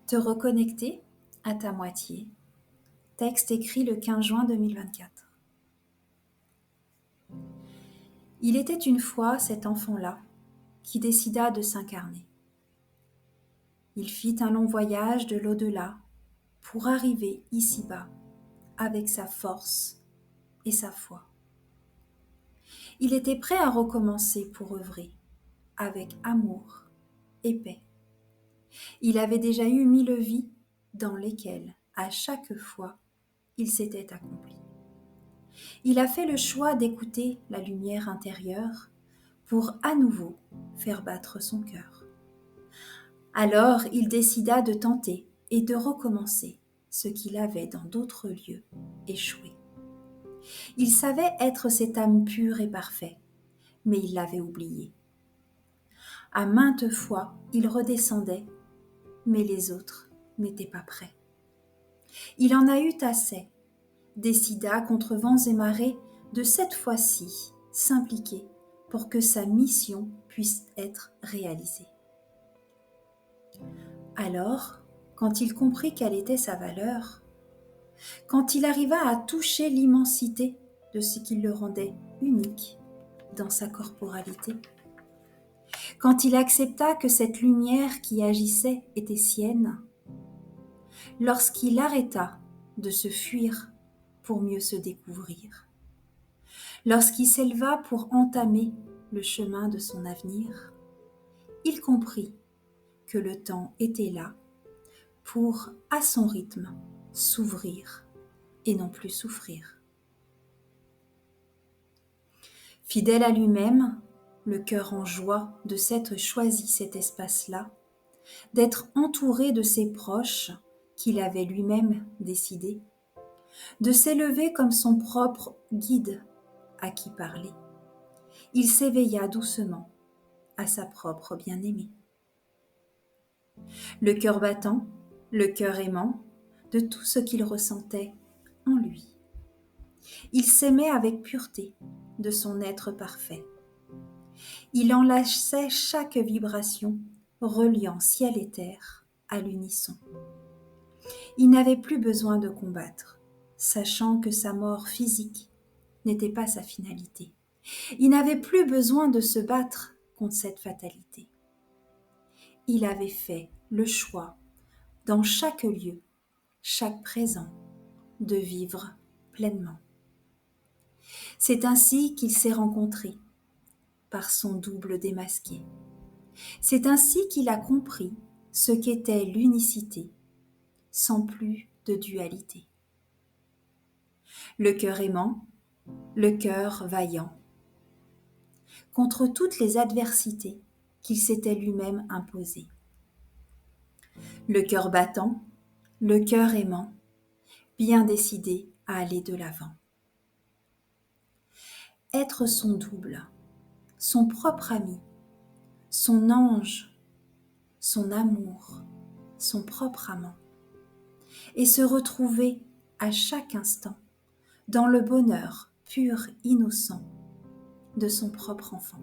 Te reconnecter à ta moitié. Texte écrit le 15 juin 2024. Il était une fois cet enfant-là qui décida de s'incarner. Il fit un long voyage de l'au-delà pour arriver ici-bas avec sa force et sa foi. Il était prêt à recommencer pour œuvrer avec amour et paix. Il avait déjà eu 1000 vies dans lesquelles, à chaque fois, il s'était accompli. Il a fait le choix d'écouter la lumière intérieure pour à nouveau faire battre son cœur. Alors il décida de tenter et de recommencer ce qu'il avait dans d'autres lieux échoué. Il savait être cette âme pure et parfaite, mais il l'avait oubliée. À maintes fois, il redescendait, mais les autres n'étaient pas prêts. Il en a eu assez, décida contre vents et marées de cette fois-ci s'impliquer pour que sa mission puisse être réalisée. Alors, quand il comprit quelle était sa valeur, quand il arriva à toucher l'immensité de ce qui le rendait unique dans sa corporalité, quand il accepta que cette lumière qui agissait était sienne, lorsqu'il arrêta de se fuir pour mieux se découvrir, lorsqu'il s'éleva pour entamer le chemin de son avenir, il comprit que le temps était là pour, à son rythme, s'ouvrir et non plus souffrir. Fidèle à lui-même, le cœur en joie de s'être choisi cet espace-là, d'être entouré de ses proches qu'il avait lui-même décidé, de s'élever comme son propre guide à qui parler. Il s'éveilla doucement à sa propre bien-aimée. Le cœur battant, le cœur aimant de tout ce qu'il ressentait en lui. Il s'aimait avec pureté de son être parfait. Il enlaçait chaque vibration, reliant ciel et terre à l'unisson. Il n'avait plus besoin de combattre, sachant que sa mort physique n'était pas sa finalité. Il n'avait plus besoin de se battre contre cette fatalité. Il avait fait le choix, dans chaque lieu, chaque présent, de vivre pleinement. C'est ainsi qu'il s'est rencontré, par son double démasqué. C'est ainsi qu'il a compris ce qu'était l'unicité, sans plus de dualité. Le cœur aimant, le cœur vaillant, contre toutes les adversités qu'il s'était lui-même imposées. Le cœur battant, le cœur aimant, bien décidé à aller de l'avant. Être son double, son propre ami, son ange, son amour, son propre amant, et se retrouver à chaque instant dans le bonheur pur, innocent de son propre enfant.